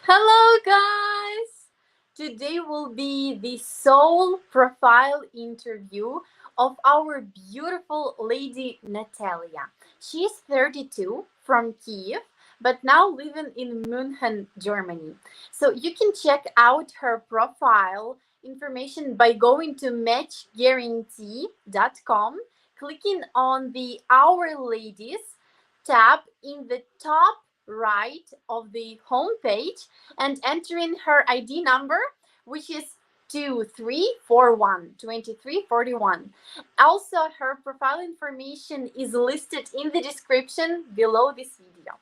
Hello, guys! Today will be the sole profile interview of our beautiful lady Natalia. She's 32 from Kiev, but now living in München, Germany. So you can check out her profile information by going to matchguarantee.com, clicking on the Our Ladies tab in the top right of the homepage and entering her ID number, which is 2341 2341. Also, her profile information is listed in the description below this video.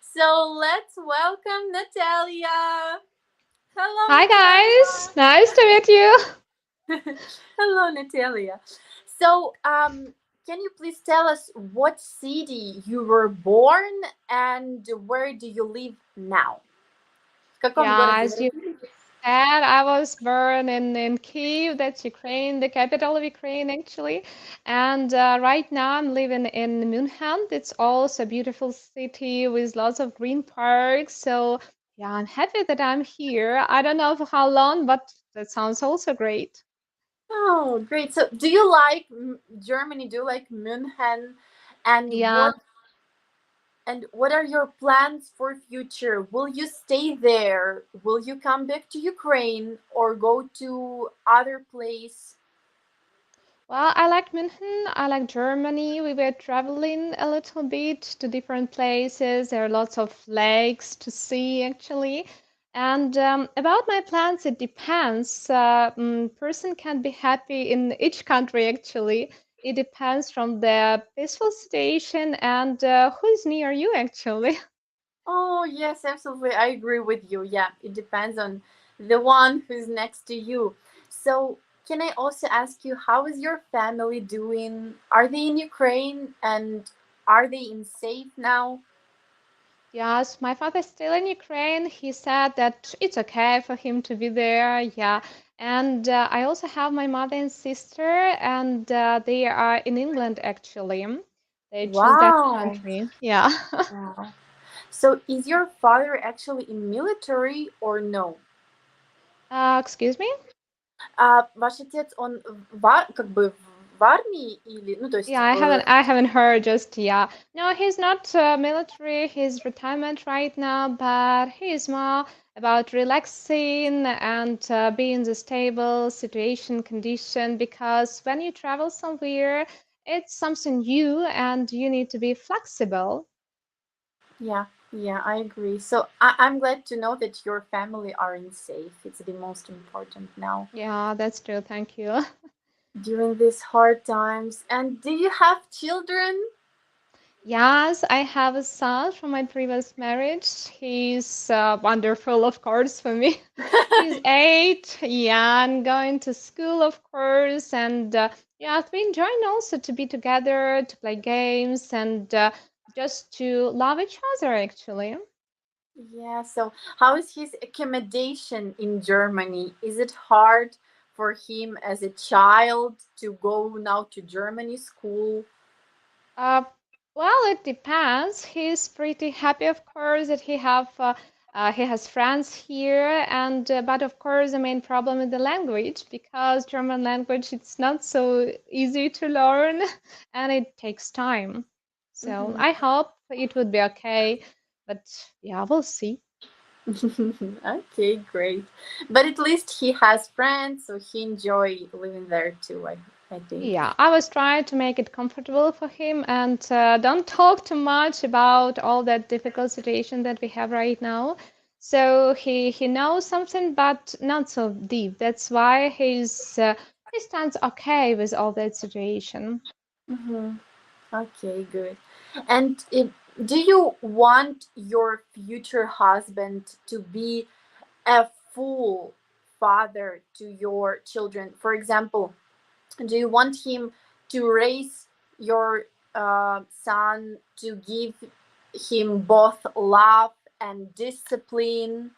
So let's welcome Natalia. Hello, Hi guys, Natalia. nice to meet you. Hello, Natalia. So, can you please tell us what city you were born and where do you live now? В каком Yeah, городе вы as you родились? said, I was born in Kyiv, that's Ukraine, the capital of Ukraine actually. And right now I'm living in München. It's also a beautiful city with lots of green parks. So yeah, I'm happy that I'm here. I don't know for how long, but that sounds also great. Oh, great. So, do you like Germany? Do you like München? And Yeah. what are your plans for future? Will you stay there? Will you come back to Ukraine or go to other place? Well, I like München. I like Germany. We were traveling a little bit to different places. There are lots of lakes to see, actually. And about my plans, it depends. Person can be happy in each country, actually. It depends from the peaceful situation and who's near you, actually. Oh, yes, absolutely. I agree with you. Yeah, it depends on the one who's next to you. So, can I also ask you, how is your family doing? Are they in Ukraine and are they in safe now? Yes, my father is still in Ukraine. He said that it's okay for him to be there. Yeah. And I also have my mother and sister, and they are in England actually. They choose that Wow. country. Yeah. Wow. So, is your father actually in military or no? Excuse me? Ваш отец, он как бы в армии или, ну, то Yeah, есть I haven't в... I haven't heard just yeah. No, he's not military. He's retirement right now, but he's more about relaxing and being in the stable situation condition because when you travel somewhere, it's something new and you need to be flexible. Yeah, yeah, I agree. So I'm glad to know that your family are in safe. It's the most important now Yeah, that's true. Thank you. during these hard times. And do you have children? Yes, I have a son from my previous marriage. He's wonderful, of course, for me. He's 8, yeah, and going to school, of course. And yeah, we enjoying also to be together, to play games, and just to love each other, actually. Yeah, so how is his accommodation in Germany? Is it hard for him as a child to go now to Germany school? Uh, well, it depends. He's pretty happy, of course, that he has friends here, and but of course, the main problem is the language because German language it's not so easy to learn, and it takes time. So Hmm. I hope it would be okay, but yeah, we'll see. Okay, great. But at least he has friends, so he enjoy living there too, I think. Yeah, I was trying to make it comfortable for him and don't talk too much about all that difficult situation that we have right now. So he knows something, but not so deep. That's why he stands okay with all that situation. Hmm. Okay, good. And do you want your future husband to be a full father to your children? For example, do you want him to raise your son to give him both love and discipline?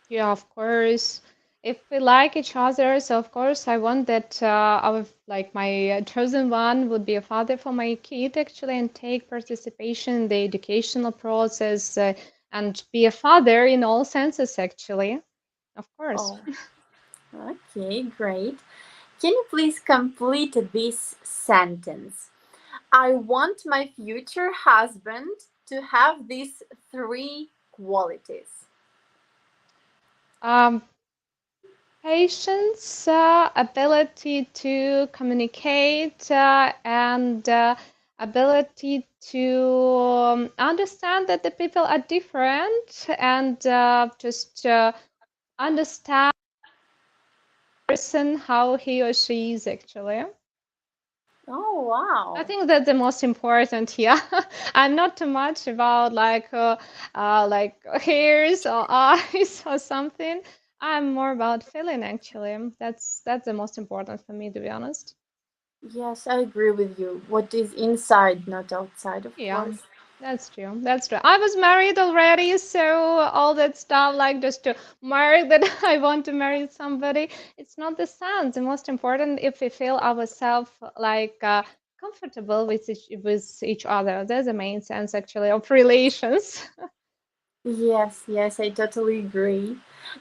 Yeah, of course. If we like each other, so of course I want that our like my chosen one would be a father for my kid actually and take participation in the educational process and be a father in all senses, actually. Of course. Oh, okay, great. Can you please complete this sentence? I want my future husband to have these three qualities. Um, Patience, ability to communicate, and ability to understand that the people are different, and just understand the person how he or she is actually. Oh, I wow. think that's the most important here. I'm not too much about like hairs or eyes or something. I'm more about feeling actually. That's the most important for me, to be honest. Yes, I agree with you. What is inside, not outside, of Yeah, course. that's true. That's true. I was married already, so all that stuff, like just to mark that I want to marry somebody, it's not the sense. The most important if we feel ourselves like comfortable with each other. That's the main sense actually of relations. Yes, yes, I totally agree.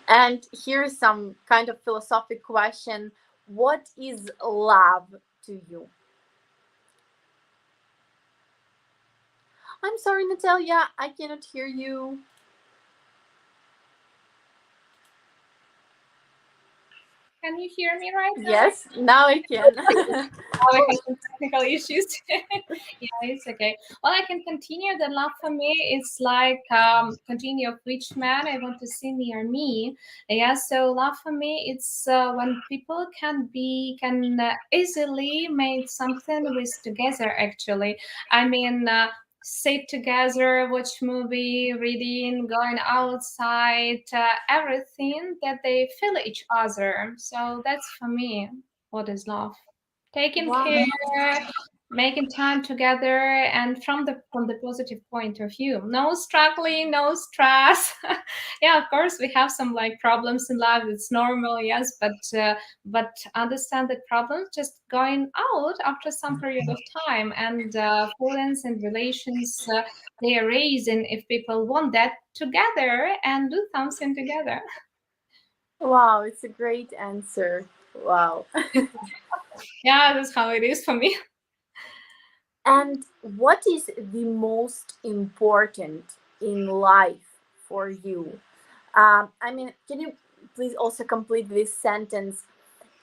And here's some kind of philosophic question. What is love to you? I'm sorry, Natalia, I cannot hear you. Can you hear me right now? Yes, now I can. Oh, we had some technical issues. Yeah, it's okay. Well, I can continue. The love for me is like continue of which man I want to see near me. Yeah, so love for me it's when people can easily make something with together. Actually, I mean. Sit together, watch movie, reading, going outside, everything that they feel each other. So that's for me what is love. Taking Wow. care, making time together, and from the positive point of view. No struggling, no stress. Yeah, of course we have some like problems in life. It's normal, yes, but understand that problems just going out after some period of time, and feelings and relations they are raising if people want that together and do something together. Wow, it's a great answer. Wow. Yeah, that's how it is for me. And what is the most important in life for you? I mean, can you please also complete this sentence?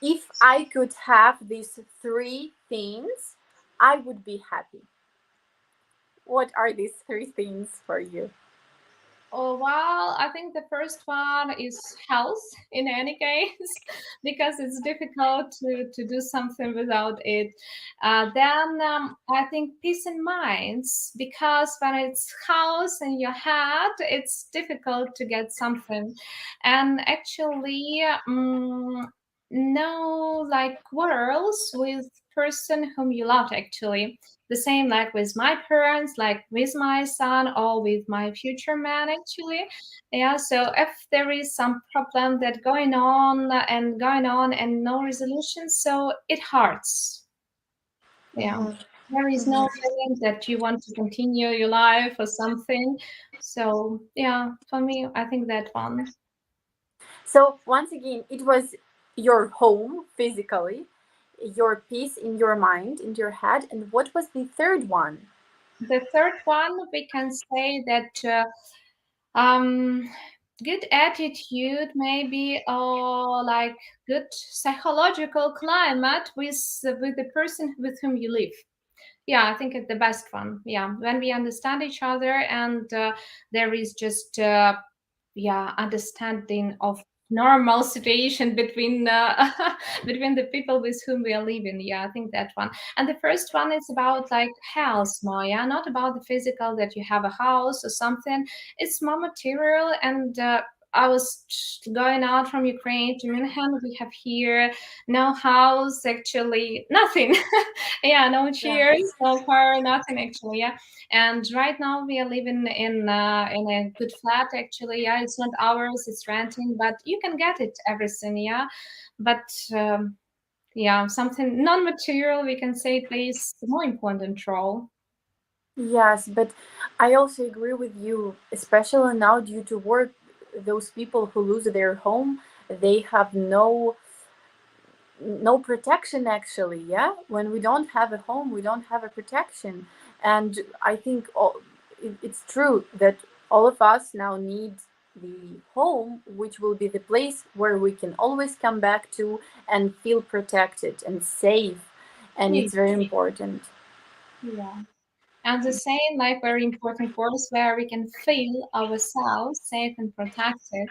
If I could have these three things, I would be happy. What are these three things for you? Oh, well, I think the first one is health in any case, because it's difficult to do something without it. Then I think peace in minds, because when it's house in your head, it's difficult to get something. And actually, no like quarrels with person whom you love actually the same like with my parents, like with my son, or with my future man actually. Yeah, so if there is some problem that going on and no resolution, so it hurts. Yeah, Mhm, there is mhm. no feeling that you want to continue your life or something. So yeah, for me I think that one. So, once again, it was your home physically, your peace in your mind, in your head. And what was the third one? The third one we can say that um good attitude maybe, or like good psychological climate with the person with whom you live. Yeah, I think it's the best one. Yeah, when we understand each other, and there is just yeah understanding of normal situation between between the people with whom we are living. Yeah, I think that one. And the first one is about like health more, yeah, not about the physical that you have a house or something. It's more material. And I was going out from Ukraine to Minhen. We have here no house, actually, nothing. Yeah, no Yeah. chairs, no car, nothing actually. Yeah, and right now we are living in a good flat actually. Yeah, it's not ours, it's renting, but you can get it everything. Yeah, but yeah, something non-material we can say plays the more important role. Yes, but I also agree with you, especially now due to work. Those people who lose their home, they have no protection actually. Yeah, when we don't have a home, we don't have a protection. And I think it's true that all of us now need the home, which will be the place where we can always come back to and feel protected and safe. And Yeah. it's very important. Yeah. And the same, like very important words where we can feel ourselves safe and protected.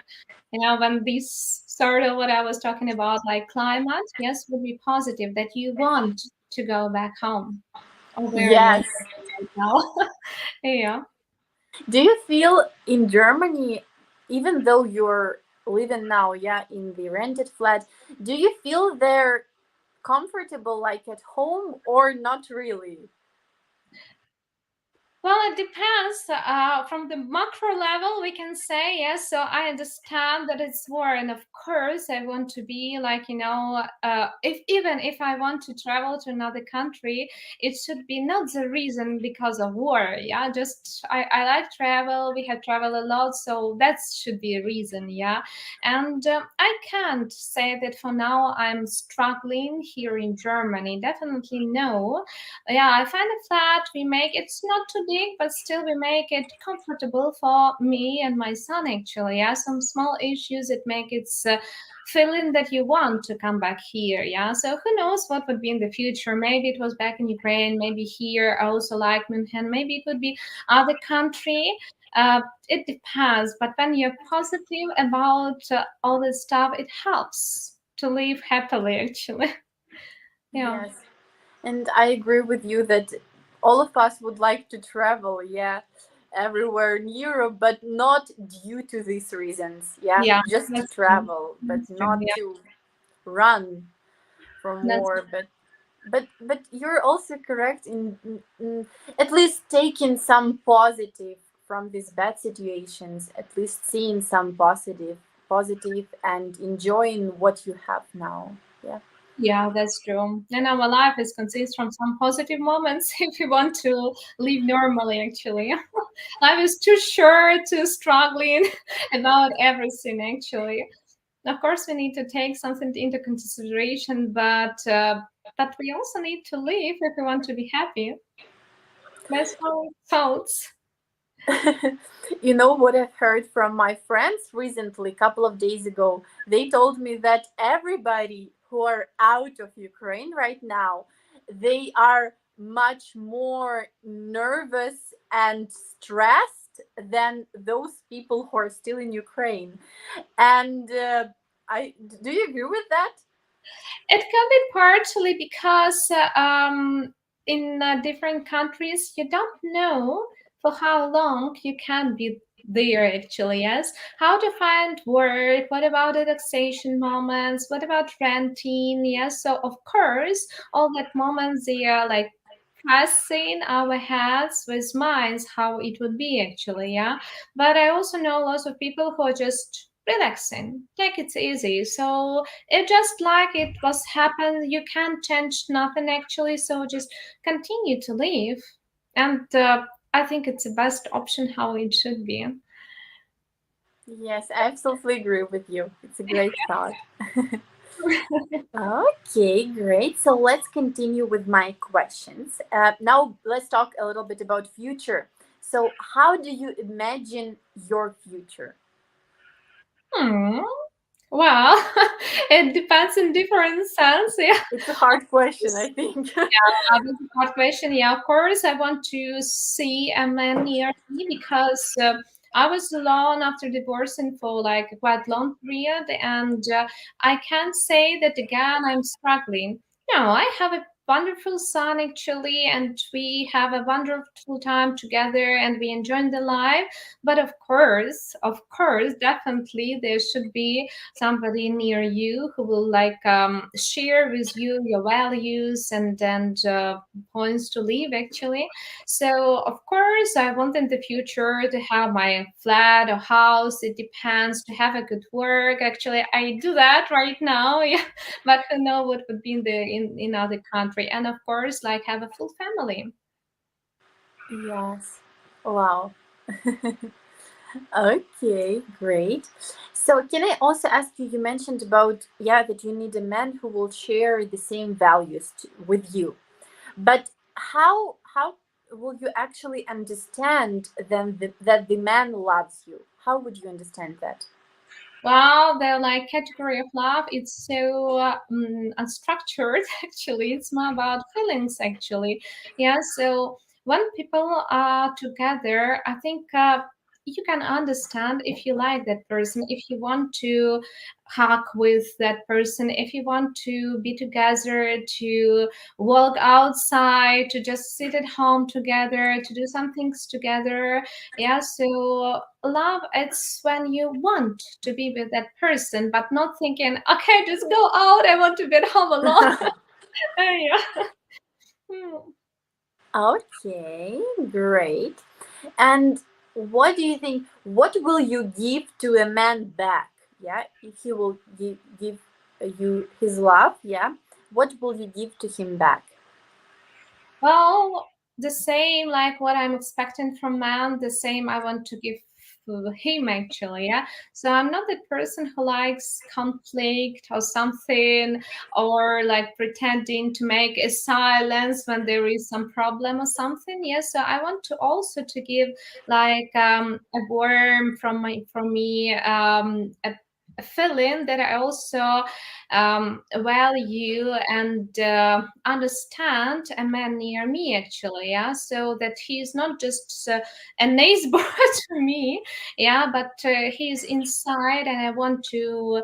When this sort of what I was talking about, like climate, yes, would be positive that you want to go back home or where you Yes. are right now. Yeah. Do you feel in Germany, even though you're living now, yeah, in the rented flat, do you feel they're comfortable like at home or not really? Well, it depends. From the macro level, we can say yes. So I understand that it's war, and of course, I want to be like if even if I want to travel to another country, it should be not the reason because of war. Yeah, just I like travel. We have traveled a lot, so that should be a reason. Yeah, and I can't say that for now I'm struggling here in Germany. Definitely no. Yeah, I find a flat. We make it's not too big, but still we make it comfortable for me and my son. Actually, yeah, some small issues that make it feeling that you want to come back here. Yeah, so who knows what would be in the future? Maybe it was back in Ukraine, maybe here. I also like München. Maybe it would be other country. It depends. But when you're positive about all this stuff, it helps to live happily. Actually, yeah. Yes. And I agree with you that all of us would like to travel, yeah, everywhere in Europe, but not due to these reasons. Yeah, Yeah, just to that's true. travel, but That's true. not Yeah, to run from that's war. But you're also correct in at least taking some positive from these bad situations, at least seeing some positive and enjoying what you have now. Yeah. yeah, that's true. And our life is consists from some positive moments if we want to live normally. Actually, life is too short to struggling about everything. Actually, of course, we need to take something into consideration, but we also need to live if we want to be happy. That's how it sounds. You know what I've heard from my friends recently, a couple of days ago? They told me that everybody who are out of Ukraine right now, they are much more nervous and stressed than those people who are still in Ukraine. And I do you agree with that? It can be partially because in different countries, you don't know for how long you can be there, actually. Yes. How to find work? What about the taxation moments? What about renting? Yes. So, of course, all that moments they are like passing our heads with minds how it would be actually, yeah. But I also know lots of people who are just relaxing, take it easy. So it just like it was happened, you can't change nothing actually, so just continue to live. And I think it's the best option how it should be. Yes, I absolutely agree with you. It's a great thought. Okay, great. So let's continue with my questions. Now let's talk a little bit about future. So how do you imagine your future? Hmm. Well, it depends in different sense. Yeah. It's a hard question, I think. That's a hard question. Yeah, of course, I want to see a man near me because I was alone after divorcing for like a quite long period, and I can't say that again. I'm struggling. No, I have a wonderful son actually, and we have a wonderful time together, and we enjoy the life. But of course, definitely there should be somebody near you who will like share with you your values and points to live actually. So of course I want in the future to have my flat or house, it depends, to have a good work. Actually I do that right now. Yeah, but who know what would be in the in other country, and of course like have a full family. Yes. Wow. Okay, great. So can I also ask you, you mentioned about, yeah, that you need a man who will share the same values with you. But how will you actually understand then that the man loves you? How would you understand that? Well, the like category of love, it's so unstructured. Actually, it's more about feelings. Actually, yeah. So when people are together, I think you can understand if you like that person, if you want to hug with that person, if you want to be together, to walk outside, to just sit at home together, to do some things together. Yeah, so love, it's when you want to be with that person, but not thinking, okay, just go out, I want to be at home alone. Yeah. Hmm. Okay, great. And what do you think? What will you give to a man back? Yeah, if he will give you his love, yeah, what will you give to him back? Well, the same like what I'm expecting from man, the same I want to give to him actually. Yeah. So I'm not the person who likes conflict or something, or like pretending to make a silence when there is some problem or something. Yeah. So I want to also to give like a warm from me a feeling that I also value and understand a man near me actually, yeah, so that he's not just a nice boy to me, yeah, but he's inside and I want to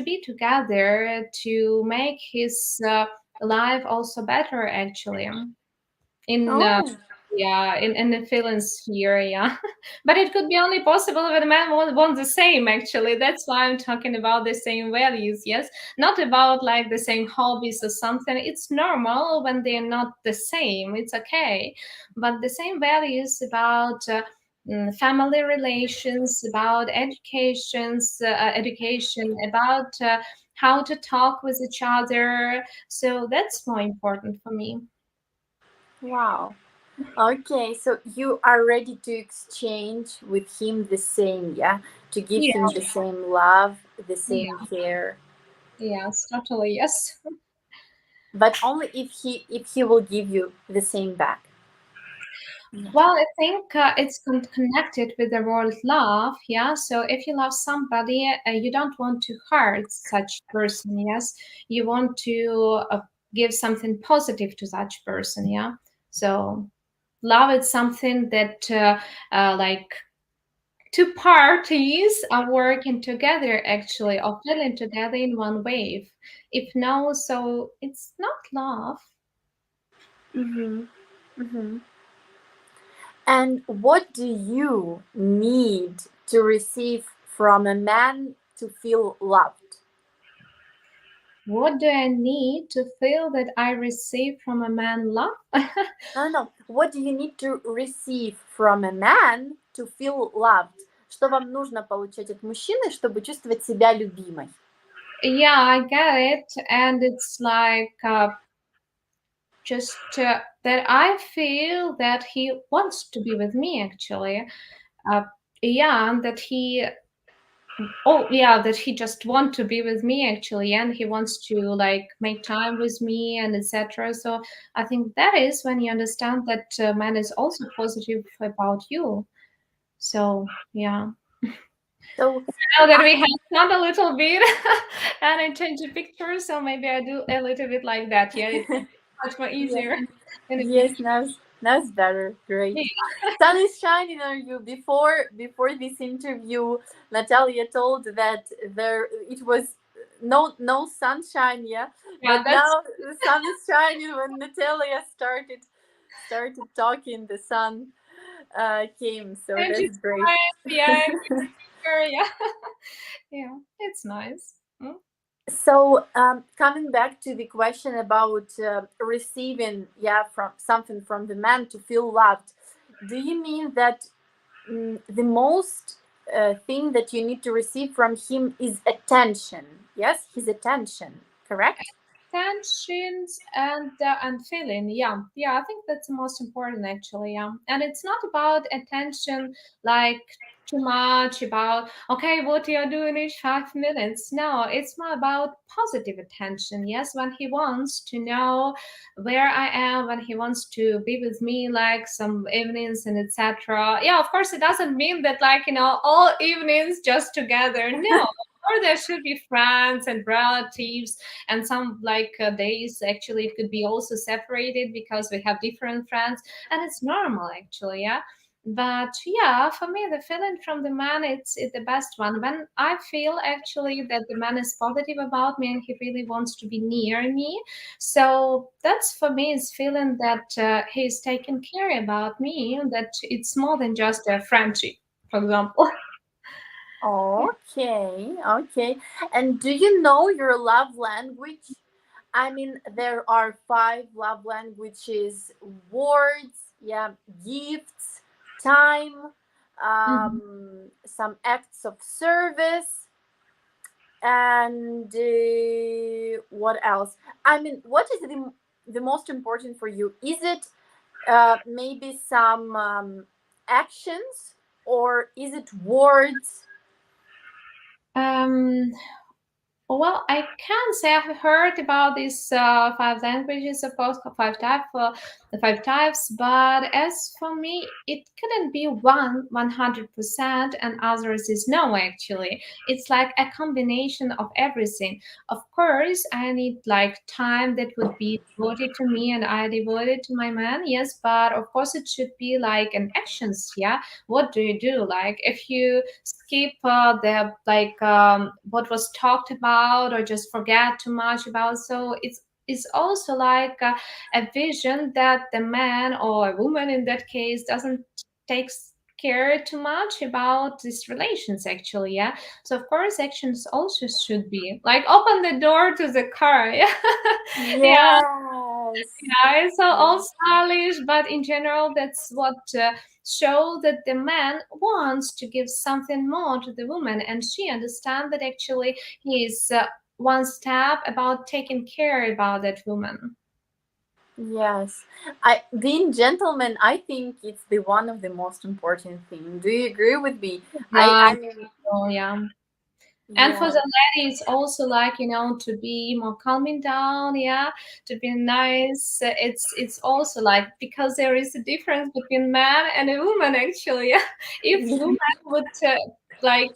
be together to make his life also better actually in Oh, yeah, in the feelings here, yeah. But it could be only possible if a man want the same, actually. That's why I'm talking about the same values, yes? Not about like the same hobbies or something. It's normal when they're not the same. It's okay. But the same values about family relations, about education, about how to talk with each other. So that's more important for me. wow. Okay, so you are ready to exchange with him the same, yeah? To give Yeah, him the same love, the same yeah. care, Yes, totally. Yes. but only if he will give you the same back. Yeah. Well, I think it's connected with the word love. Yeah. So if you love somebody, you don't want to hurt such person. Yes. You want to give something positive to such person. Yeah. So love is something that like two parties are working together actually, or feeling together in one wave. If no, so it's not love. Mm-hmm. Mm-hmm. And what do you need to receive from a man to feel loved? What do I need to feel that I receive from a man love? No, no. What do you need to receive from a man to feel loved? Что вам нужно получать от мужчины, чтобы чувствовать себя любимой? Yeah, I get it. And it's like just that I feel that he wants to be with me actually. Uh, yeah, and that he, oh, yeah, that he just want to be with me actually. And he wants to like make time with me and etc. So I think that is when you understand that man is also positive about you. So, yeah. So, Now that I, we have done a little bit and I change the picture, so maybe I do a little bit like that. Yeah, it's much more yeah, easier in the yes, picture. now it's better. Great. Sun is shining on you. Before this interview, Natalia told that there it was no sunshine, yeah. Yeah, But that's now the sun is shining. When Natalia started talking, the sun came. So and that's she's great. fine. Yeah, sure, yeah, yeah, it's nice. Mm. So coming back to the question about receiving, yeah, from something from the man to feel loved, do you mean that the most thing that you need to receive from him is attention? Yes, his attention, correct? tensions and feeling. Yeah, I think that's the most important actually. Yeah, and it's not about attention like too much about okay what you're doing each 5 minutes. No, it's more about positive attention. Yes, when he wants to know where I am, when he wants to be with me like some evenings and etc. Yeah, of course it doesn't mean that like all evenings just together. No, or there should be friends and relatives, and some like days actually it could be also separated because we have different friends, and it's normal actually. Yeah, but yeah, for me the feeling from the man, it's the best one when I feel actually that the man is positive about me and he really wants to be near me. So that's for me is feeling that he's taking care about me, that it's more than just a friendship, for example. Okay, okay. And do you know your love language? I mean, there are five love languages: words, yeah, gifts, time, Mhm. some acts of service, and what else? I mean, what is the most important for you? Is it maybe some actions, or is it words? um Well, I can say I've heard about these five languages, of course, the five types. But as for me, it couldn't be 100%, and others is no. Actually, it's like a combination of everything. Of course, I need like time that would be devoted to me, and I devoted to my man. Yes, but of course, it should be like an actions. Yeah, what do you do? Like if you skip the like what was talked about or just forget too much about, so it's also like a vision that the man or a woman in that case doesn't take care too much about these relations actually. Yeah, so of course actions also should be like open the door to the car. Yeah. Yeah, Yes. yeah, it's all Yes. stylish, but in general, that's what show that the man wants to give something more to the woman, and she understands that actually he is one step about taking care about that woman. Yes. Being gentleman, I think it's the one of the most important thing. Do you agree with me? Yeah, I mean, so yeah. And for yeah. the ladies, also like to be more calming down, yeah, to be nice. It's also like because there is a difference between man and a woman actually. Yeah. If women would like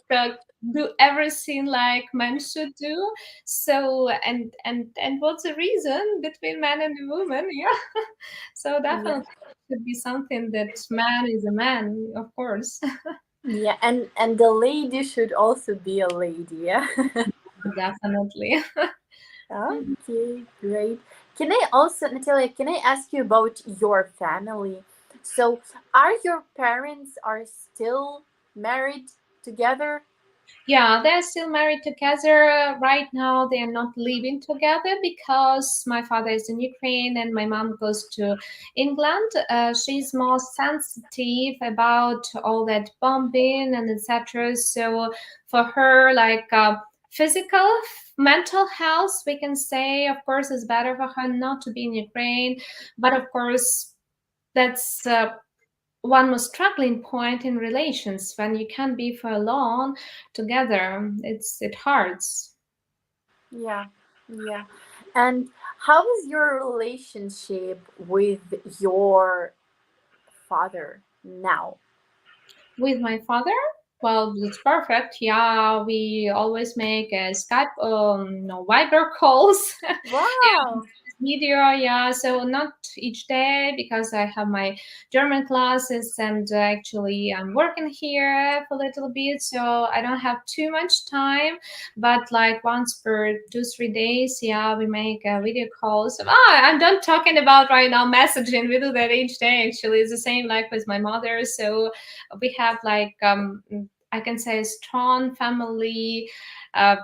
do everything like men should do, so and what's the reason between man and a woman? Yeah. So Yeah. definitely should be something that man is a man, of course. Yeah, and the lady should also be a lady, yeah. Definitely. Okay, great. Can I also, Natalia, can I ask you about your family? So, are your parents are still married together? Yeah, they're still married together. Right now, they are not living together because my father is in Ukraine and my mom goes to England. She's more sensitive about all that bombing and etc. So for her, like physical, mental health, we can say, of course, it's better for her not to be in Ukraine. But of course, that's one more struggling point in relations when you can't be for long together. It hurts. Yeah, yeah. And how is your relationship with your father now? With my father, well, it's perfect. Yeah, we always make a Skype, no Viber calls. Yeah, Wow. video, yeah, so not each day because I have my German classes and actually I'm working here for a little bit, so I don't have too much time, but like once per 2 3 days, yeah, we make video calls. I'm not talking about right now messaging, we do that each day actually. It's the same like with my mother, so we have like I can say a strong family uh,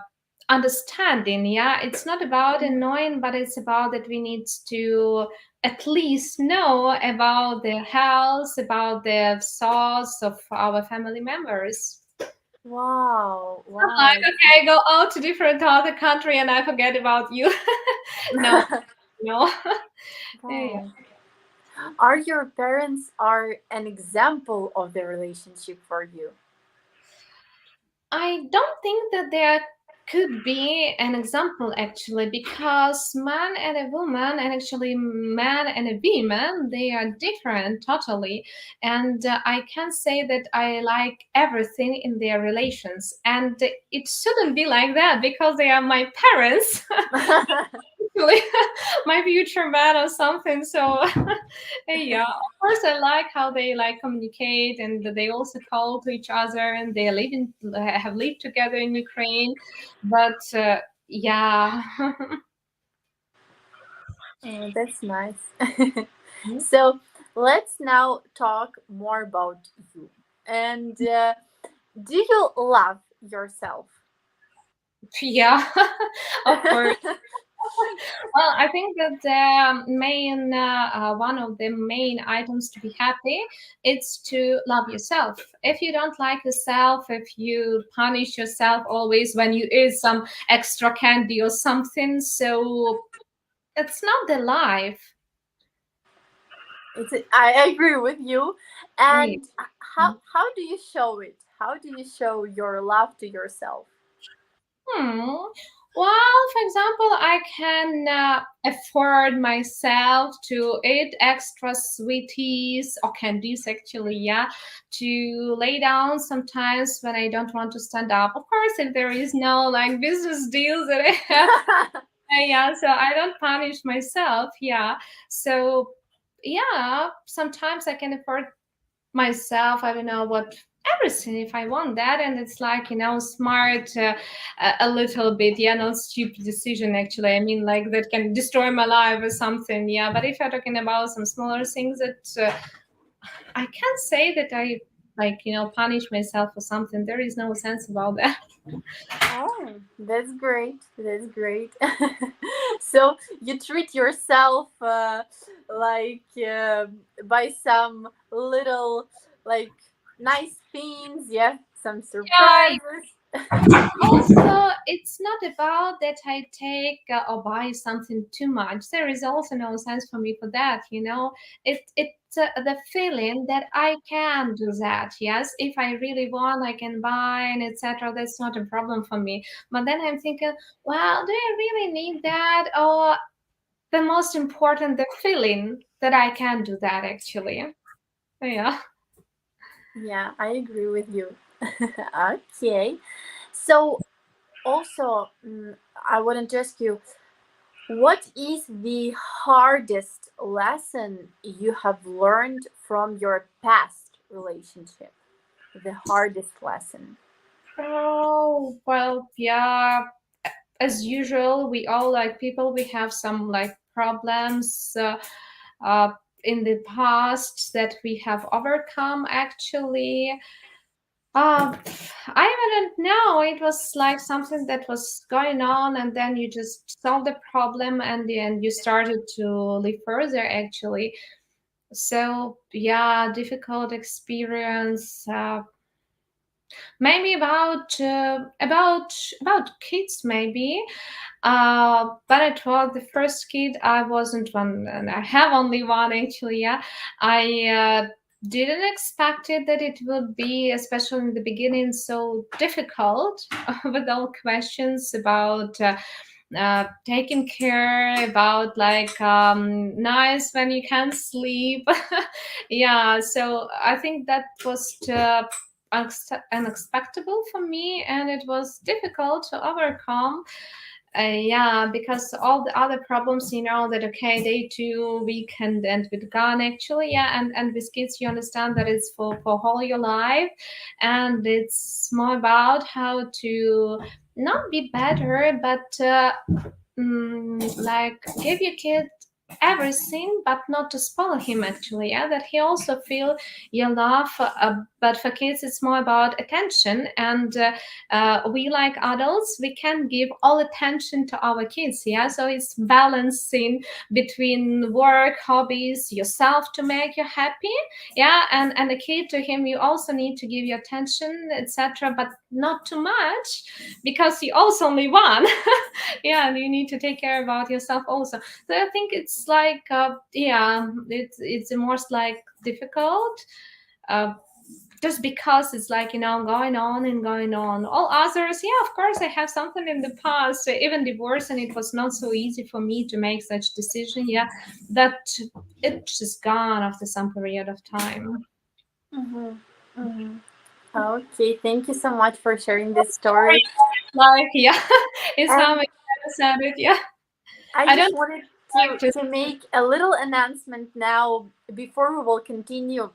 understanding. Yeah, it's not about annoying, but it's about that we need to at least know about the health, about the thoughts of our family members. Wow, Not wow. like, okay, go out to different other country and I forget about you. No, no. Yeah. Wow. Are your parents are an example of the relationship for you? I don't think that there could be an example actually, because man and a woman, and actually man and a woman, they are different totally. And I can say that I like everything in their relations, and it shouldn't be like that because they are my parents. Actually, my future man or something. So yeah, of course I like how they like communicate, and they also call to each other, and they have lived together in Ukraine. But yeah. Oh, that's nice. So let's now talk more about you. And do you love yourself? Yeah, of course. Well, I think that the main one of the main items to be happy is to love yourself. If you don't like yourself, if you punish yourself always when you eat some extra candy or something, so it's not the life. I agree with you. Yeah. And how do you show it? How do you show your love to yourself? Hmm. Well, for example, I can afford myself to eat extra sweeties or candies, actually, yeah, to lay down sometimes when I don't want to stand up. Of course, if there is no like business deals that I have, yeah, so I don't punish myself, yeah. So, yeah, sometimes I can afford myself, I don't know what, everything if I want that, and it's like, smart, a little bit, yeah, not stupid decision actually, I mean, like that can destroy my life or something, yeah. But if you're talking about some smaller things that I can't say that I like, punish myself for something, there is no sense about that. Oh, that's great. That's great. So you treat yourself like by some little like nice things, yeah, some Yeah. surprises. Also, it's not about that I take or buy something too much. There is also no sense for me for that. It's the feeling that I can do that. Yes, if I really want, I can buy and etc. That's not a problem for me. But then I'm thinking, well, do I really need that? Or the most important, the feeling that I can do that actually. Yeah. Yeah, I agree with you. Okay. So also, I want to ask you, what is the hardest lesson you have learned from your past relationship? The hardest lesson. Oh, well, yeah. As usual, we all like people, we have some like problems uh, in the past that we have overcome actually. Uh, I don't know. It was like something that was going on, and then you just solved the problem, and then you started to live further actually. So, yeah, difficult experience. Maybe about kids, maybe. But it was the first kid. I wasn't one, and I have only one actually. Yeah, I didn't expect it that it would be, especially in the beginning, so difficult with all questions about. Taking care about like nice when you can't sleep. Yeah, so I think that was unexpected for me, and it was difficult to overcome. Yeah, because all the other problems, that okay, day too week and with gone actually, yeah, and with kids, you understand that it's for whole your life, and it's more about how to not be better, but like give your kid everything, but not to spoil him actually. Yeah, that he also feel your love. But for kids, it's more about attention, and we like adults, we can give all attention to our kids. Yeah, so it's balancing between work, hobbies, yourself to make you happy. Yeah, and the kid, to him, you also need to give your attention, etc., but not too much, because you also only one. Yeah, and you need to take care about yourself also. So I think it's like, yeah, it's the most like difficult, uh, just because it's like, going on and going on. All others, yeah, of course, I have something in the past, even divorce, and it was not so easy for me to make such decision. Yeah, that it's just gone after some period of time. Mm-hmm. Mm-hmm. Okay, thank you so much for sharing this story. Like, yeah, it's how And I said it. Yeah, I I just don't wanted like to. to make a little announcement now before we will continue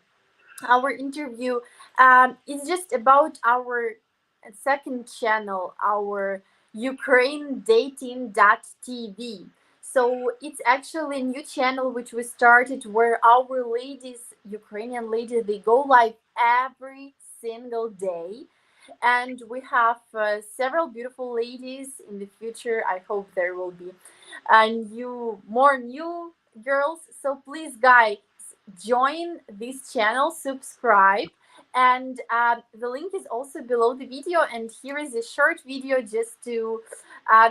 our interview. It's just about our second channel, our Ukraine Dating.tv. So it's actually a new channel which we started where our ladies, Ukrainian ladies, they go live every single day. And we have several beautiful ladies in the future. I hope there will be more new girls. So please, guys, join this channel, subscribe, and the link is also below the video. And here is a short video just to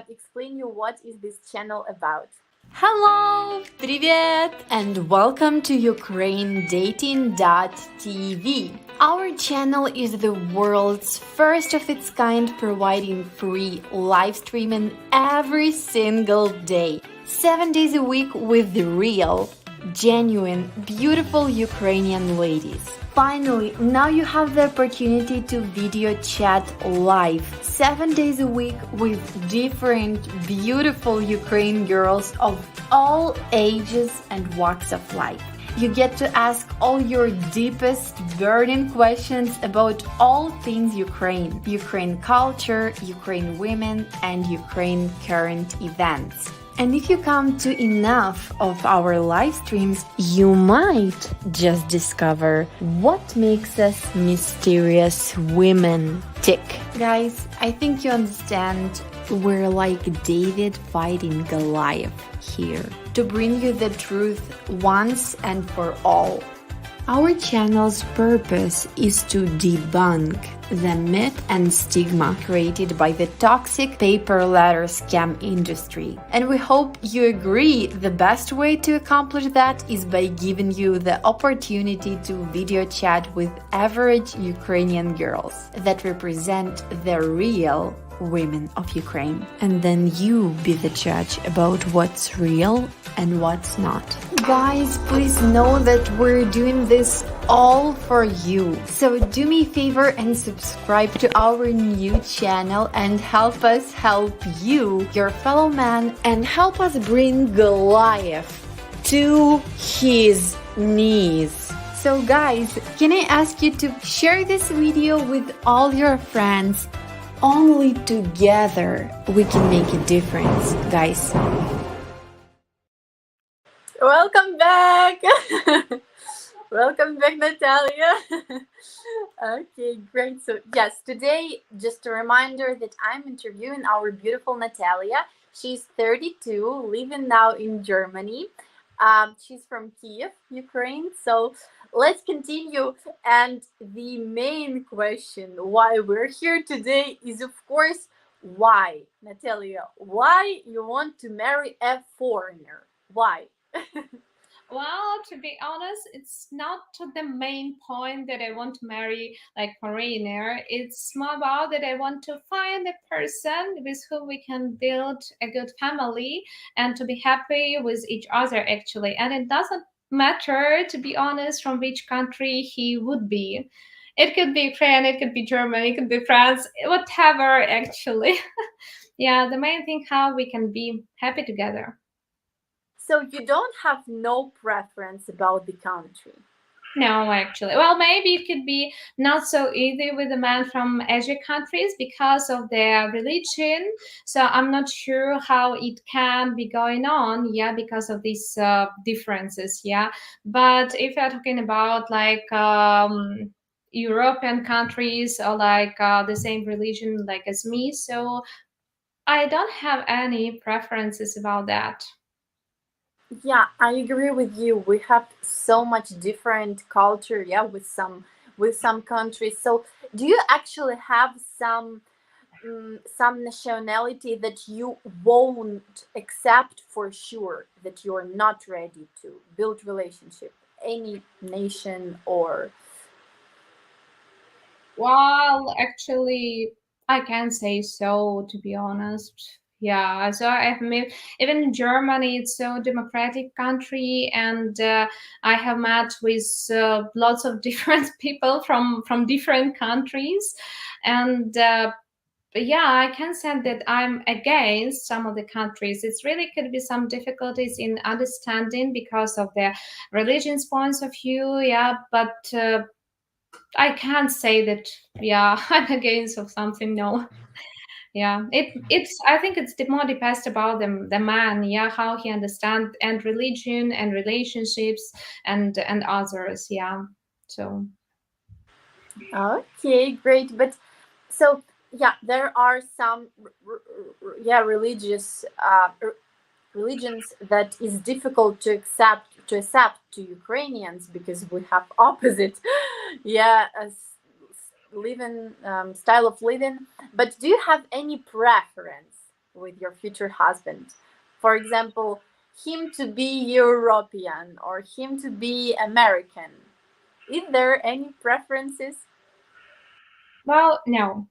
explain you what is this channel about. Hello, привет, and welcome to Ukraine Dating.tv. Our channel is the world's first of its kind, providing free live streaming every single day, 7 days a week with the real, genuine, beautiful Ukrainian ladies. Finally, now you have the opportunity to video chat live 7 days a week with different beautiful Ukrainian girls of all ages and walks of life. You get to ask all your deepest burning questions about all things Ukraine, Ukraine culture, Ukraine women, and Ukraine current events. And if you come to enough of our live streams, you might just discover what makes us mysterious women tick. Guys, I think you understand we're like David fighting Goliath here to bring you the truth once and for all. Our channel's purpose is to debunk the myth and stigma created by the toxic paper letter scam industry. And we hope you agree the best way to accomplish that is by giving you the opportunity to video chat with average Ukrainian girls that represent the real women of Ukraine. And then you be the judge about what's real and what's not. Guys, please know that we're doing this all for you. So do me a favor and subscribe to our new channel and help us help you, your fellow man, and help us bring Goliath to his knees. So guys, can I ask you to share this video with all your friends? Only together we can make a difference, guys. Welcome back! Welcome back, Natalia. Okay, great. So, yes, today, just a reminder that I'm interviewing our beautiful Natalia. She's 32, living now in Germany. She's from Kiev, Ukraine. So, let's continue. And the main question why we're here today is, of course, why, Natalia? Why you want to marry a foreigner? Why? Well, to be honest, it's not to the main point that I want to marry like foreigner. It's more about that I want to find a person with whom we can build a good family and to be happy with each other actually. And it doesn't matter, to be honest, from which country he would be. It could be Ukraine, it could be Germany, it could be France, whatever actually. Yeah, the main thing how we can be happy together. So you don't have no preference about the country? No, actually. Well, maybe it could be not so easy with the man from Asia countries because of their religion. So I'm not sure how it can be going on, yeah, because of these differences, yeah. But if you're talking about like European countries or like the same religion like as me, so I don't have any preferences about that. Yeah, I agree with you. We have so much different culture, yeah, with some countries. So, do you actually have some nationality that you won't accept for sure, that you're not ready to build relationship? Any nation or Well, actually, I can say so, to be honest. Yeah, so I've met even in Germany. It's so democratic country, and I have met with lots of different people from different countries, and but yeah, I can say that I'm against some of the countries. It's really could be some difficulties in understanding because of their religion's points of view. Yeah, but I can't say that. Yeah, I'm against of something. No. Yeah, it's. I think it's more depends about the man. Yeah, how he understands and religion and relationships and others. Yeah. So okay, great. But so yeah, there are some yeah religious religions that is difficult to accept to Ukrainians because we have opposite yeah living style of living. But do you have any preference with your future husband? For example, him to be European or him to be American? Is there any preferences? well, no.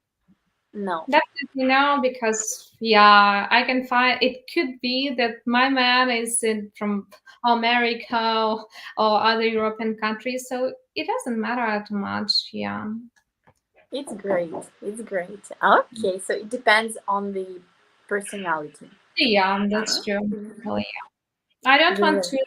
No. Definitely no, because yeah, I can find it could be that my man is from America or other European countries, so it doesn't matter too much. Yeah, It's great. It's great. Okay, so it depends on the personality. yeah, that's true. Okay, Really. I don't want great. to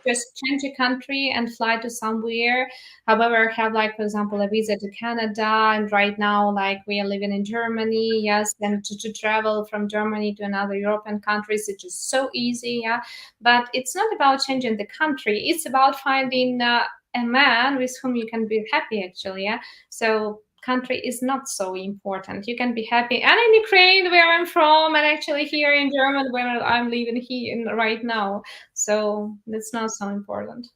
just change a country and fly to somewhere. However, have like for example a visa to Canada, and right now like we are living in Germany, yes, and to travel from Germany to another European countries, it's just so easy, yeah. But it's not about changing the country; it's about finding a man with whom you can be happy, actually, yeah. So country is not so important. You can be happy and in Ukraine where I'm from, and actually here in Germany where I'm living here right now, so that's not so important.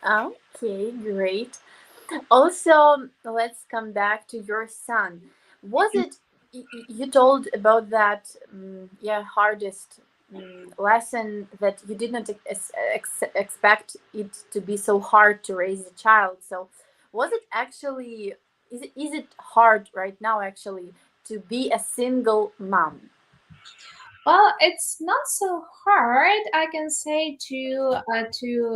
Okay, great. Also, let's come back to your son. Was it you told about that yeah hardest lesson that you did not expect it to be so hard to raise a child? So, was it actually is it hard right now actually to be a single mom? Well, it's not so hard, I can say, to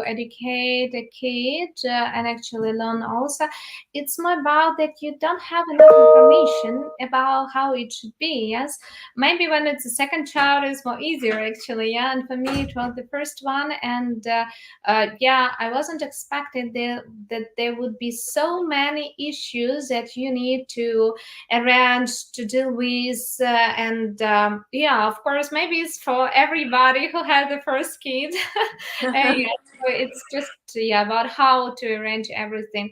educate a kid and actually learn also. It's more about that you don't have enough information about how it should be. Yes, maybe when it's a second child, it's more easier actually. Yeah, and for me, it was the first one, and yeah, I wasn't expecting that there would be so many issues that you need to arranged to deal with and yeah, of course, maybe it's for everybody who had the first kid. Yeah, so it's just yeah about how to arrange everything,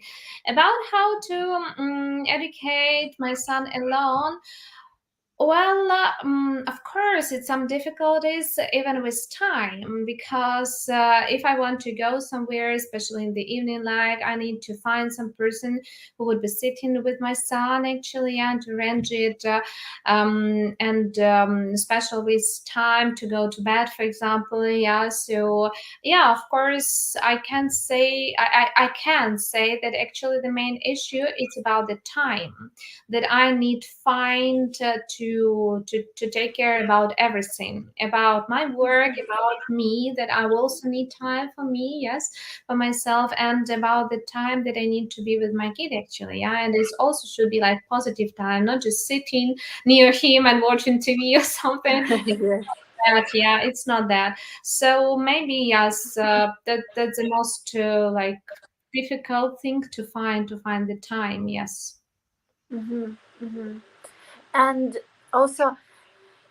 about how to educate my son alone. Well, of course, it's some difficulties even with time because if I want to go somewhere, especially in the evening, like I need to find some person who would be sitting with my son actually and to arrange it, and especially with time to go to bed, for example. Yeah, so yeah, of course, I can say that actually the main issue is about the time that I need find to take care about everything about my work, about me. That I will also need time for me, yes, for myself, and about the time that I need to be with my kid. Actually, yeah, and it also should be like positive time, not just sitting near him and watching TV or something. Yes. That yeah, it's not that. So maybe yes, that's the most like difficult thing to find the time. Yes. Mm-hmm. Mm-hmm. And also,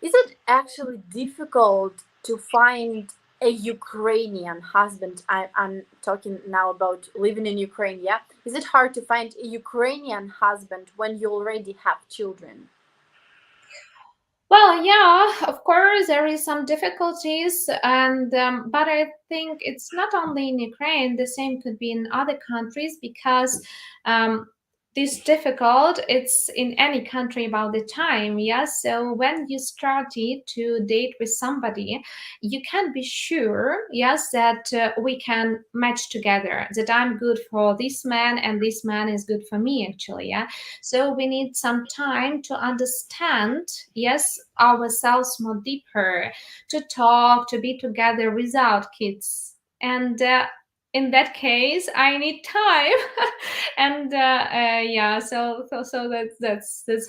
is it actually difficult to find a Ukrainian husband? I'm talking now about living in Ukraine, yeah? Is it hard to find a Ukrainian husband when you already have children? Well, yeah, of course, there is some difficulties, and but I think it's not only in Ukraine. The same could be in other countries because um, this difficult. It's in any country about the time. Yes, so when you started to date with somebody, you can be sure, yes, that we can match together. That I'm good for this man, and this man is good for me. Actually, yeah. So we need some time to understand, yes, ourselves more deeper, to talk, to be together without kids. And in that case, I need time. And yeah, so that's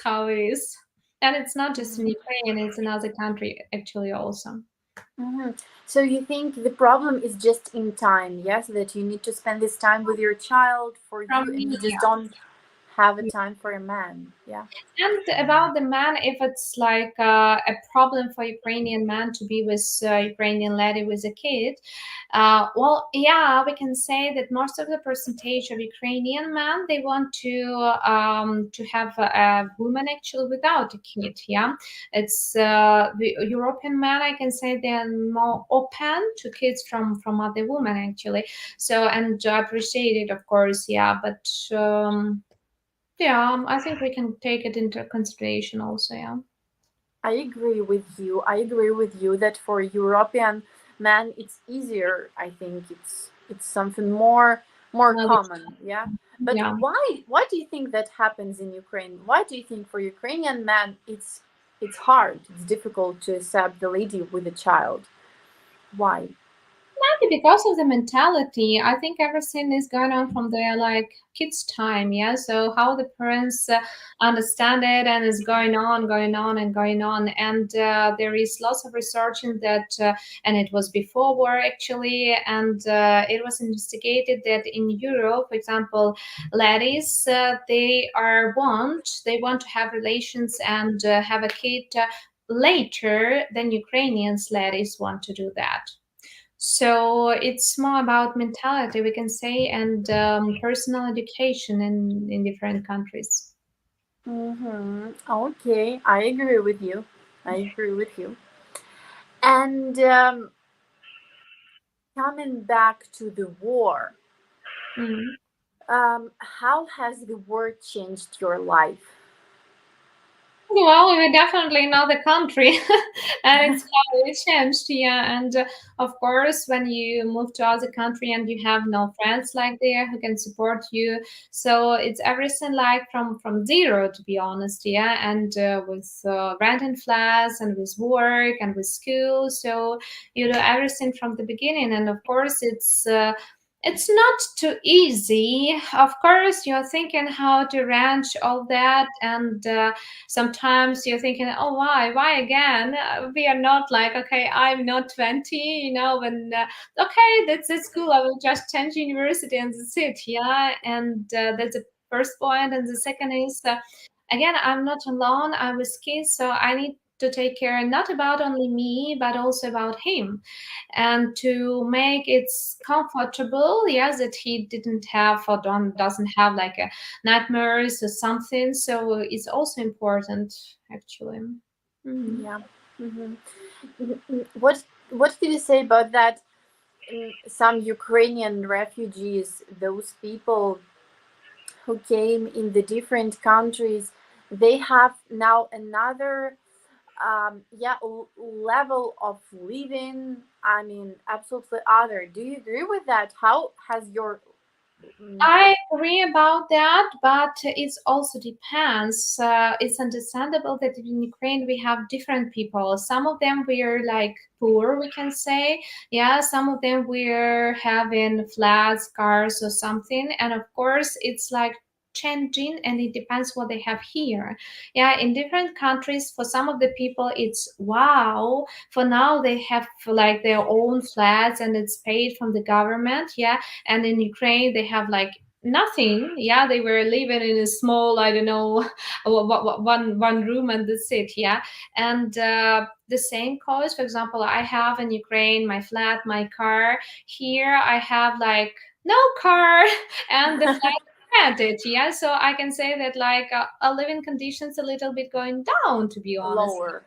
how it is. And it's not just in Mhm. Ukraine; it's another country actually also. Mhm. So you think the problem is just in time, yes? That you need to spend this time with your child for From you, and me, you just don't have a time for a man, yeah? and about the man, if it's like a problem for Ukrainian man to be with Ukrainian lady with a kid, well, yeah, we can say that most of the percentage of Ukrainian men they want to have a woman actually without a kid. Yeah, it's the European men. I can say they're more open to kids from other women actually. So and I appreciate it, of course. Yeah, but. Yeah, I think we can take it into consideration also, yeah. I agree with you. I agree with you that for European men it's easier. I think it's something more Well, common, yeah. But yeah. why do you think that happens in Ukraine? Why do you think for Ukrainian men it's hard, it's difficult to accept the lady with a child? Why? Maybe because of the mentality, I think everything is going on from their like kids' time, yeah. So how the parents understand it, and is going on, and going on, and there is lots of research in that, and it was before war actually, and it was investigated that in Europe, for example, ladies they want to have relations and have a kid later than Ukrainians ladies want to do that. So it's more about mentality, we can say, and personal education in different countries. Mm-hmm. Okay, I agree with you. I agree with you. And coming back to the war, Mhm. how has the war changed your life? Well, we're definitely not the country, and it's how it changed, yeah. And of course, when you move to other country and you have no friends like there who can support you, so it's everything like from zero, to be honest, yeah. And with renting flats and with work and with school, so you do everything from the beginning. And of course, it's not too easy. Of course, you're thinking how to arrange all that, and sometimes you're thinking, oh, why again? We are not like, okay, I'm not 20, when okay, that's cool. I will just change university and that's it, yeah. And that's the first point, and the second is again, I'm not alone. I'm with kids, so I need to take care not about only me but also about him, and to make it comfortable, yes, that he didn't have or doesn't have like a nightmares or something, so it's also important actually. Mhm. Yeah. Hmm. What did you say about that? Some Ukrainian refugees, those people who came in the different countries, they have now another yeah, level of living. I mean, absolutely other. Do you agree with that? How has your mm, I agree about that, but it also depends. It's understandable that in Ukraine we have different people. Some of them we're like poor, we can say. Yeah, some of them we're having flats, cars, or something. And of course, it's like changing, and it depends what they have here. Yeah, in different countries, for some of the people, it's wow. For now, they have like their own flats, and it's paid from the government. Yeah, and in Ukraine, they have like nothing. Yeah, they were living in a small, I don't know, one room, and that's it. Yeah, and the same cause. For example, I have in Ukraine my flat, my car. Here, I have like no car, and the flat rented. Yeah, so I can say that like a living conditions a little bit going down, to be honest. Lower.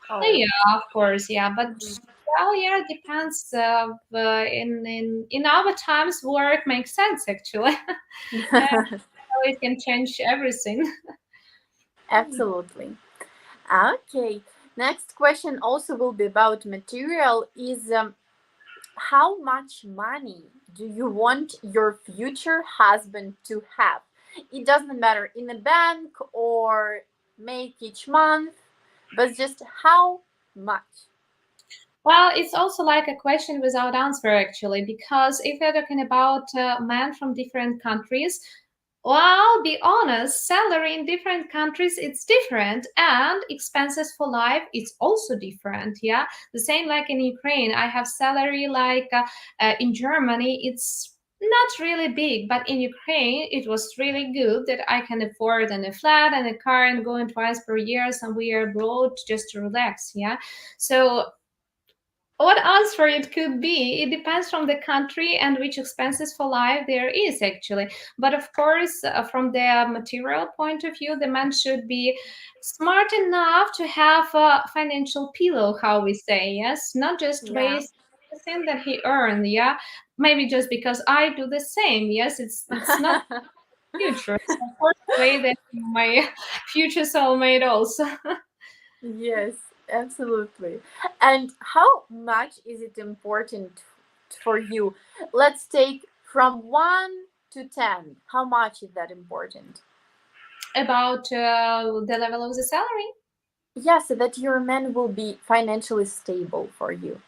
Oh. Yeah, of course, yeah, but Mhm. well, yeah, it depends. In our times, work makes sense actually. So it can change everything. Absolutely. Okay. Next question also will be about material is how much money do you want your future husband to have? It doesn't matter in a bank or make each month, but just how much? Well, it's also like a question without answer, actually, because if you're talking about men from different countries, well, be honest, salary in different countries it's different, and expenses for life it's also different. Yeah, the same like in Ukraine, I have salary like in Germany, it's not really big, but in Ukraine it was really good that I can afford a flat and a car and going twice per year somewhere abroad just to relax. Yeah, so what answer it could be? It depends from the country and which expenses for life there is actually. But of course, from the material point of view, the man should be smart enough to have a financial pillow, how we say, yes, not just Yeah. waste everything that he earned, yeah. Maybe just because I do the same, yes, it's not future. So of course, the way that my future soulmate also. Yes, absolutely. And how much is it important for you? Let's take from 1 to 10. How much is that important? About the level of the salary. Yeah, so that your man will be financially stable for you.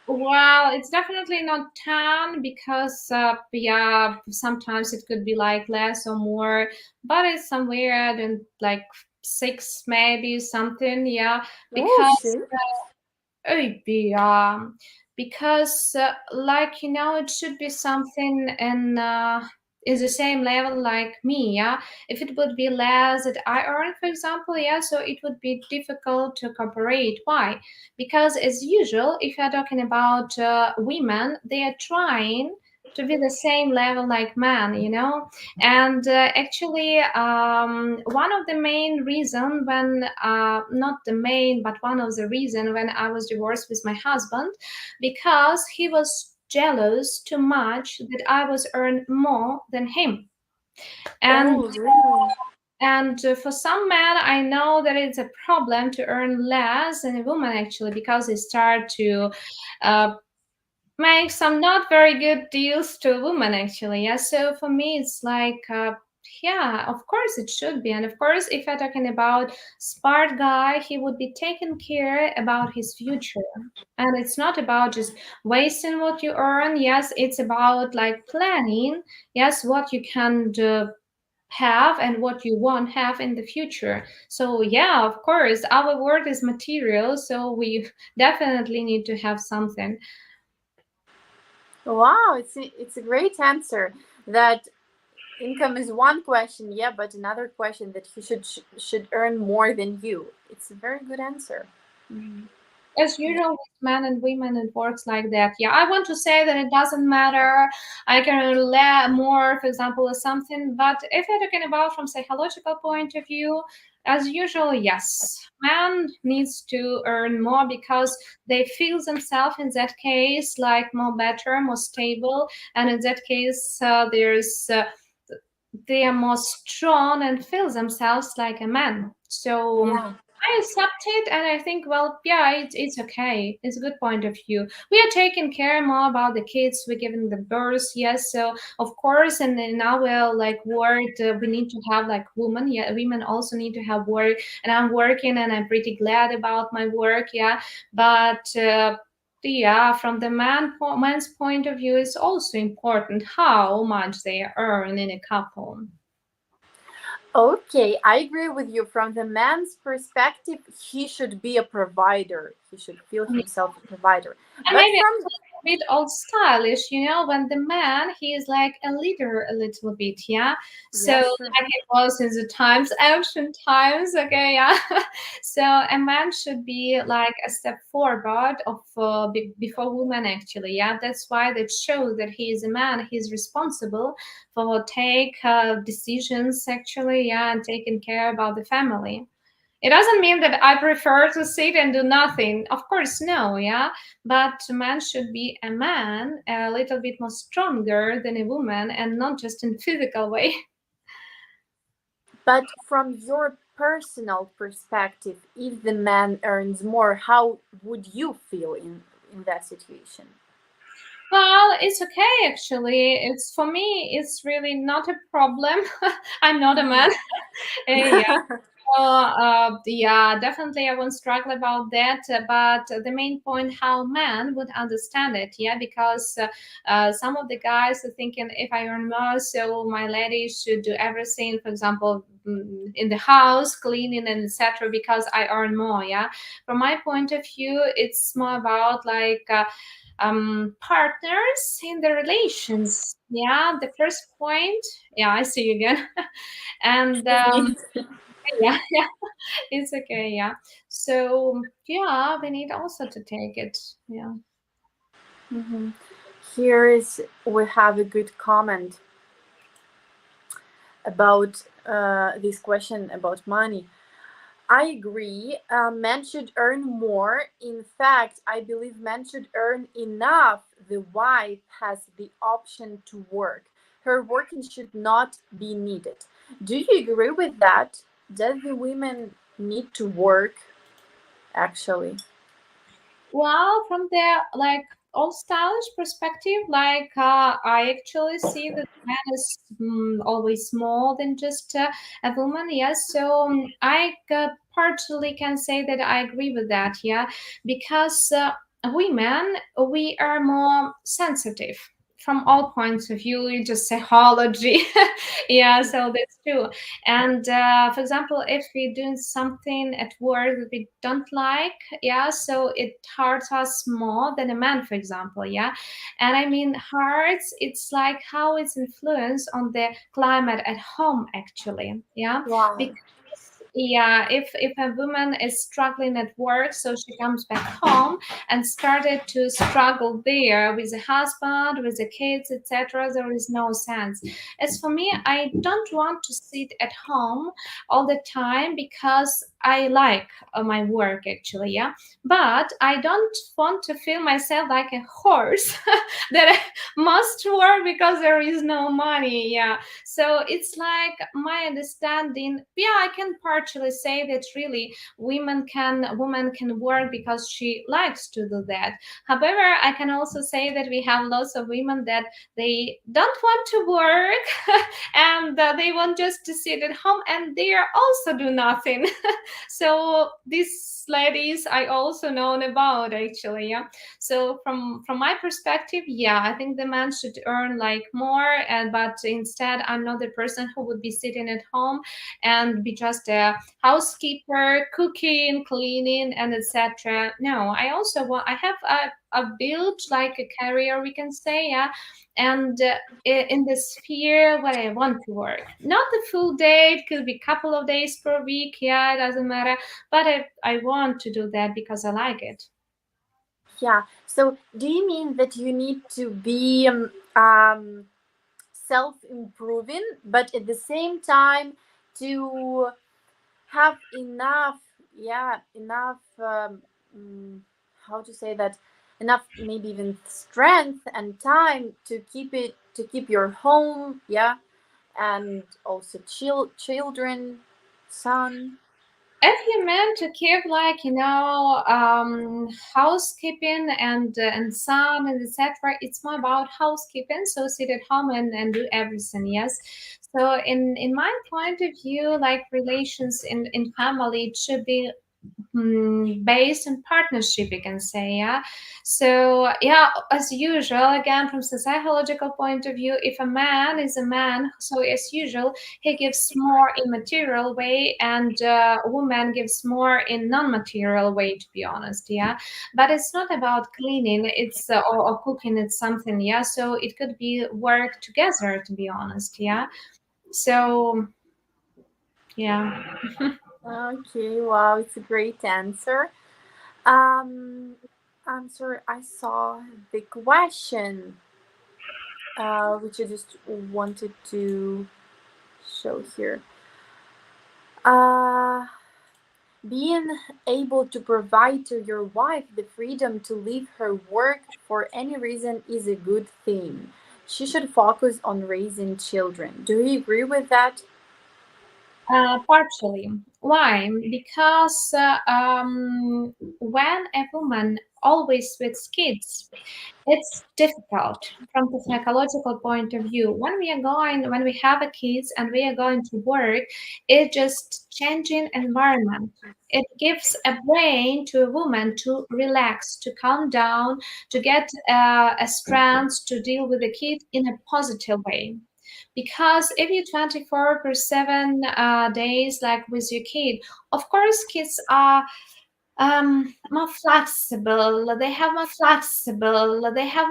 Well, it's definitely not 10 because, yeah, sometimes it could be like less or more, but it's somewhere in like 6, maybe something, yeah, Oh, because shit. yeah, because like it should be something and is the same level like me, yeah. If it would be less that I earn, for example, yeah, so it would be difficult to cooperate. Why? Because as usual, if you're talking about women, they are trying to be the same level like men, and actually one of the main reason when not the main but one of the reason when I was divorced with my husband, because he was jealous too much that I was earn more than him. and Oh, really? for some men, I know that it's a problem to earn less than a woman actually, because they start to uh, make some not very good deals to a woman actually. Yeah, so for me it's like yeah, of course it should be. And of course, if I'm talking about smart guy, he would be taking care about his future. And it's not about just wasting what you earn. Yes, it's about like planning. Yes, what you can do, have and what you won't have in the future. So yeah, of course our work is material, so we definitely need to have something. Wow, it's a great answer. That income is one question, yeah, but another question that he should earn more than you. It's a very good answer. Mhm. As usual with men and women, it works like that. Yeah, I want to say that it doesn't matter. I can learn more, for example, or something. But if you're talking about from psychological point of view, as usual, yes, man needs to earn more because they feel themselves in that case like more better, more stable, and in that case, they are more strong and feel themselves like a man. So Yeah. I accept it, and I think, well, yeah, it's okay. It's a good point of view. We are taking care more about the kids. We're giving the birth, yes. So of course, and in our like work, we need to have like women. Yeah, women also need to have work, and I'm working, and I'm pretty glad about my work. Yeah, but. yeah, from the man's point of view, it's also important how much they earn in a couple. Okay, I agree with you. From the man's perspective, he should be a provider. He should feel himself a provider. And But maybe from a bit old stylish, when the man he is like a leader a little bit, yeah. So yeah, sure. like it was in the times, ancient times, okay, yeah. So a man should be like a step forward of before woman actually, yeah. That's why that shows that he is a man. He's responsible for take decisions actually, yeah, and taking care about the family. It doesn't mean that I prefer to sit and do nothing. Of course, no, yeah. But a man should be a man, a little bit more stronger than a woman, and not just in physical way. But from your personal perspective, if the man earns more, how would you feel in that situation? Well, it's okay actually. It's for me. It's really not a problem. I'm not a man. Yeah. Yeah, definitely I won't struggle about that. But the main point, how man would understand it, yeah, because some of the guys are thinking if I earn more, so my lady should do everything, for example, in the house, cleaning and etc. because I earn more, yeah. From my point of view, it's more about like partners in the relations. Yeah, the first point. Yeah, I see you again. And Excuse me. yeah, it's okay, yeah. So yeah, we need also to take it. Yeah. Mhm. Here is we have a good comment about this question about money. I agree. Men should earn more. In fact, I believe men should earn enough. The wife has the option to work. Her working should not be needed. Do you agree with that? Does the women need to work actually? Well, from the like old stylish perspective, like I actually see that man is always more than just a woman. Yes, so I partially can say that I agree with that. Yeah, because women we are more sensitive from all points of view, just psychology. Yeah, so that's true. And for example, if we're doing something at work that we don't like, yeah, so it hurts us more than a man, for example, yeah. And I mean hurts, it's like how it's influenced on the climate at home actually, yeah. Wow. Because yeah, if a woman is struggling at work, so she comes back home and started to struggle there with the husband, with the kids, etc., there is no sense. As for me, I don't want to sit at home all the time because I like my work actually, yeah. But I don't want to feel myself like a horse that I must work because there is no money, yeah. So it's like my understanding, yeah, I can partially say that really woman can work because she likes to do that. However, I can also say that we have lots of women that they don't want to work and they want just to sit at home and they are also do nothing. So these ladies I also known about actually, yeah. So from my perspective, yeah, I think the man should earn like more, and but instead I'm not the person who would be sitting at home and be just a housekeeper, cooking, cleaning, and etc. No, I also want, I have a build like a career, we can say, yeah. And in the sphere where I want to work, not the full day, it could be a couple of days per week, yeah, it doesn't matter, but I want to do that because I like it. Yeah. So, do you mean that you need to be self-improving, but at the same time to have enough, yeah, enough, how to say that, enough, maybe even strength and time to keep your home, yeah, and also children, son. If you meant to keep like housekeeping and son and etc., it's more about housekeeping, so sit at home and do everything, yes. So in my point of view, like relations in family, it should be based on partnership, you can say, yeah. So yeah, as usual, again from the psychological point of view, if a man is a man, so as usual he gives more in material way, and a woman gives more in non-material way, to be honest, yeah. But it's not about cleaning, it's or cooking, it's something, yeah. So it could be work together, to be honest, yeah. So yeah. Okay, wow, it's a great answer. Um, I'm sorry, I saw the question, which I just wanted to show here. Uh, Being able to provide to your wife the freedom to leave her work for any reason is a good thing. She should focus on raising children. Do you agree with that? Partially. Why? Because when a woman always with kids, it's difficult from the psychological point of view. When we have a kids and we are going to work, it just changing environment. It gives a brain to a woman to relax, to calm down, to get a strength to deal with the kid in a positive way. Because if you 24 per 7 days like with your kid, of course kids are more flexible, they have more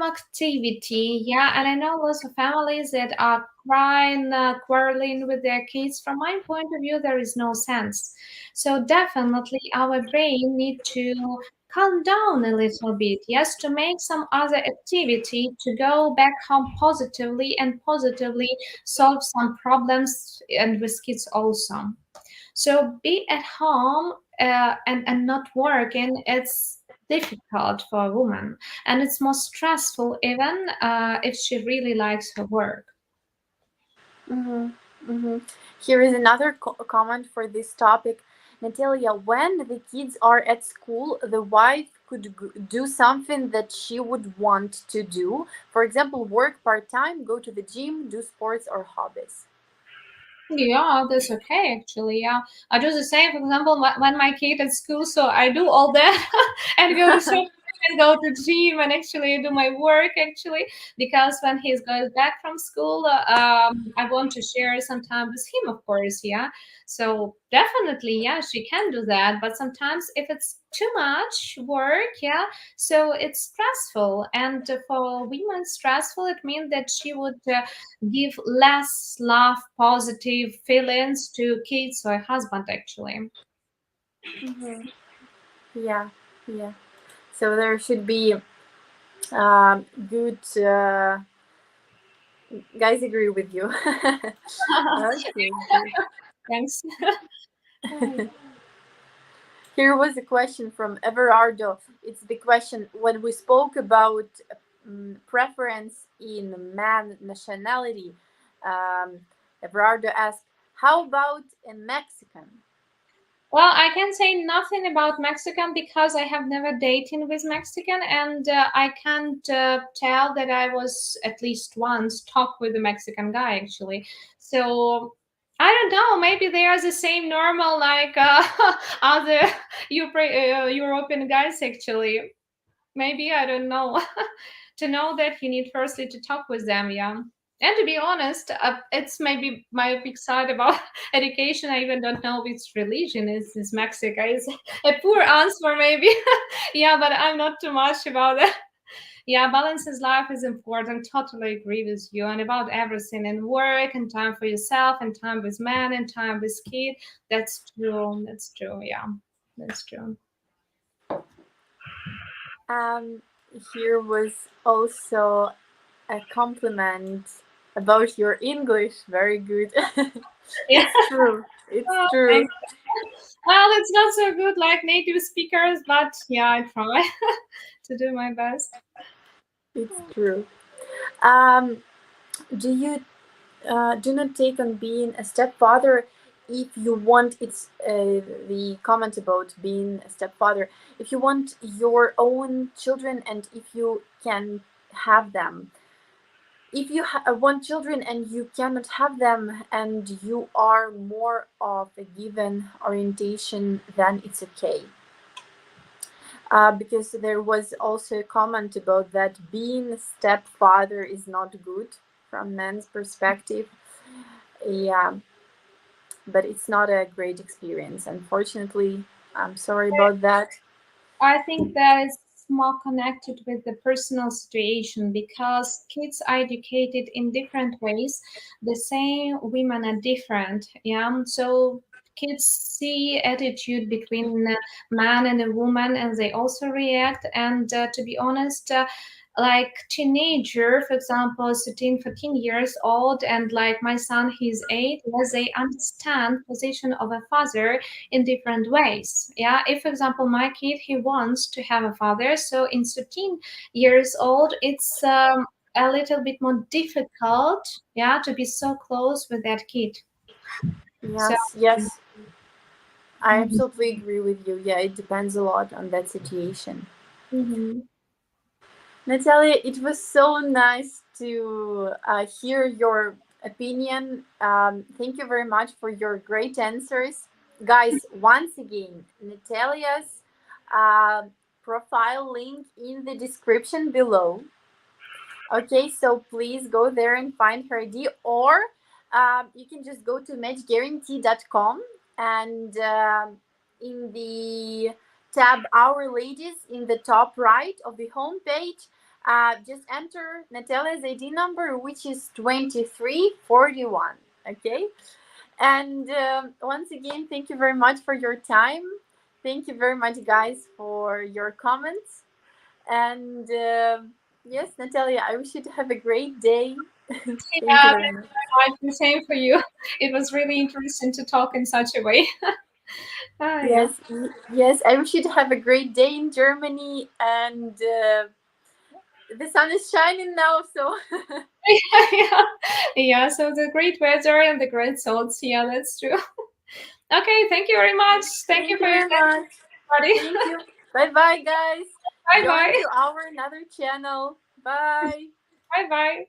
activity, yeah. And I know lots of families that are crying, quarreling with their kids. From my point of view, there is no sense. So definitely our brain need to calm down a little bit, yes, to make some other activity, to go back home positively and positively solve some problems, and with kids also. So be at home and not working, it's difficult for a woman, and it's more stressful even if she really likes her work. Mm-hmm. Mm-hmm. Here is another comment for this topic. Natalia, when the kids are at school, the wife could do something that she would want to do. For example, work part time, go to the gym, do sports or hobbies. Yeah, that's okay actually. Yeah, I do the same. For example, when my kid at school, so I do all that and go to shopping and go to gym and actually do my work actually, because when he goes back from school, I want to share some time with him, of course. Yeah, so definitely, yeah, she can do that. But sometimes if it's too much work, yeah, so it's stressful, and for women, stressful. It means that she would. Give less love, positive feelings to kids or husband actually. Mm-hmm. Yeah, yeah. So there should be good. Guys agree with you. Okay, Thanks. good. Here was a question from Everardo. It's the question when we spoke about preference in man nationality. Um, Everardo asked, "How about a Mexican?" Well, I can say nothing about Mexican because I have never dated with Mexican, and I can't tell that I was at least once talk with a Mexican guy actually. So I don't know. Maybe they are the same normal like other European guys actually. Maybe I don't know. To know that you need firstly to talk with them, yeah. And to be honest, it's maybe my big side about education. I even don't know which religion is Mexico. It's a poor answer, maybe. Yeah, but I'm not too much about that. Yeah, balances life is important. Totally agree with you. And about everything and work and time for yourself and time with man and time with kid. That's true. That's true. Yeah, that's true. Um, Here was also a compliment about your English. Very good. Yeah. It's true. It's Oh, true. thanks. Well, it's not so good like native speakers, but yeah, I try to do my best. It's true. Um, do you do not take on being a stepfather if you want it's the comment about being a stepfather if you want your own children and if you can have them if you want children and you cannot have them, and you are more of a given orientation, then it's okay. Because there was also a comment about that being a stepfather is not good from men's perspective. Yeah, but it's not a great experience, unfortunately. I'm sorry about that. I think that is more connected with the personal situation because kids are educated in different ways. The same women are different. Yeah. So kids see attitude between a man and a woman and they also react. And to be honest, like teenager, for example, 13, 14 years old, and like my son, he's 8, as they understand position of a father in different ways. Yeah, if for example my kid he wants to have a father, so in 13 years old, it's a little bit more difficult, yeah, to be so close with that kid. So Yes, yes, I mhm, absolutely agree with you. Yeah, it depends a lot on that situation. mhm. Natalia, it was so nice to hear your opinion. Thank you very much for your great answers. Guys, once again, Natalia's uh, profile link in the description below. Okay, so please go there and find her ID, or you can just go to matchguarantee.com, and in the tab Our Ladies in the top right of the homepage, just enter Natalia's ID number, which is 2341. Okay, and once again, thank you very much for your time. Thank you very much, guys, for your comments. And yes, Natalia, I wish you to have a great day. Thank you Yeah, very much. the same for you. It was really interesting to talk in such a way. Yeah. Yes, yes, I wish you to have a great day in Germany. And the sun is shining now, so Yeah, yeah, so the great weather and the great salts, yeah, that's true. Okay, thank you very much. Thank you thank you for your very much. time, Thank you. Bye bye, guys. buddy. Bye Join bye. to our another channel. Bye. Bye bye.